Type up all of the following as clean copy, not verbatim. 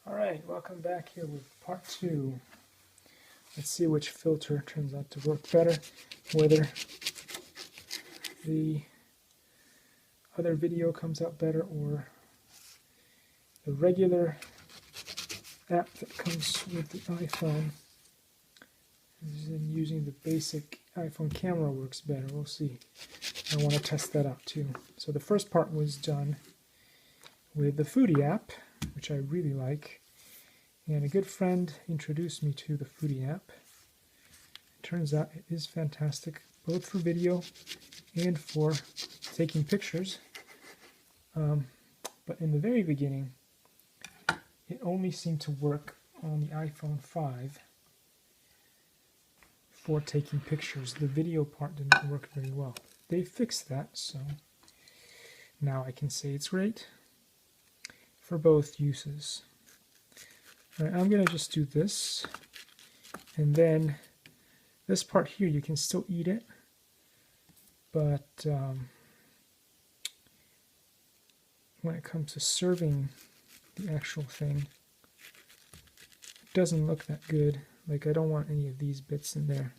Alright, welcome back here with part 2. Let's see which filter turns out to work better, whether the other video comes out better or the regular app that comes with the iPhone and using the basic iPhone camera works better. We'll see. I want to test that out too. So the first part was done with the Foodie app, which I really like, and a good friend introduced me to the Foodie app. It turns out it is fantastic, both for video and for taking pictures. But in the very beginning, it only seemed to work on the iPhone 5 for taking pictures. The video part didn't work very well. They fixed that, so now I can say it's great for both uses. All right, I'm going to just do this, and then this part here, you can still eat it, but when it comes to serving the actual thing, it doesn't look that good. Like, I don't want any of these bits in there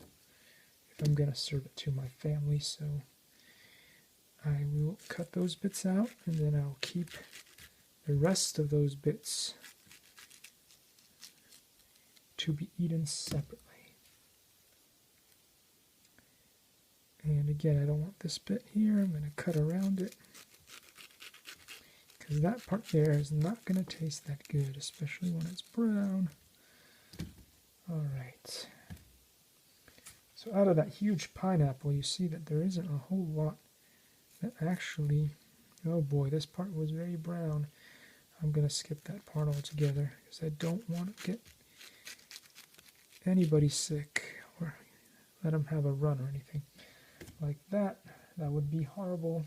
if I'm going to serve it to my family, so I will cut those bits out, and then I'll keep the rest of those bits to be eaten separately. And again, I don't want this bit here. I'm going to cut around it, because that part there is not going to taste that good, especially when it's brown. Alright. So out of that huge pineapple, you see that there isn't a whole lot that actually... Oh boy, this part was very brown. I'm going to skip that part altogether, because I don't want to get anybody sick or let them have a run or anything like that. That would be horrible.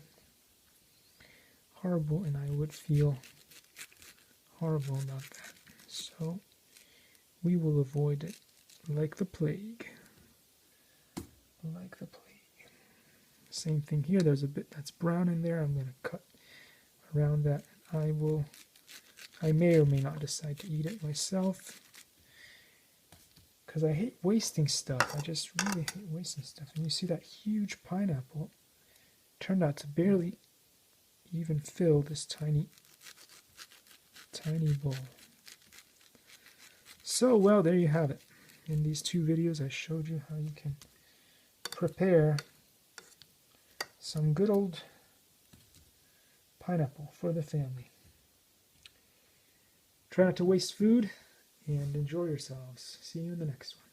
Horrible, and I would feel horrible about that. So we will avoid it like the plague. Like the plague. Same thing here. There's a bit that's brown in there. I'm going to cut around that. I may or may not decide to eat it myself, because I hate wasting stuff. I just really hate wasting stuff. And you see that huge pineapple turned out to barely even fill this tiny bowl. So, well, there you have it. In these two videos, I showed you how you can prepare some good old pineapple for the family. Try not to waste food and enjoy yourselves. See you in the next one.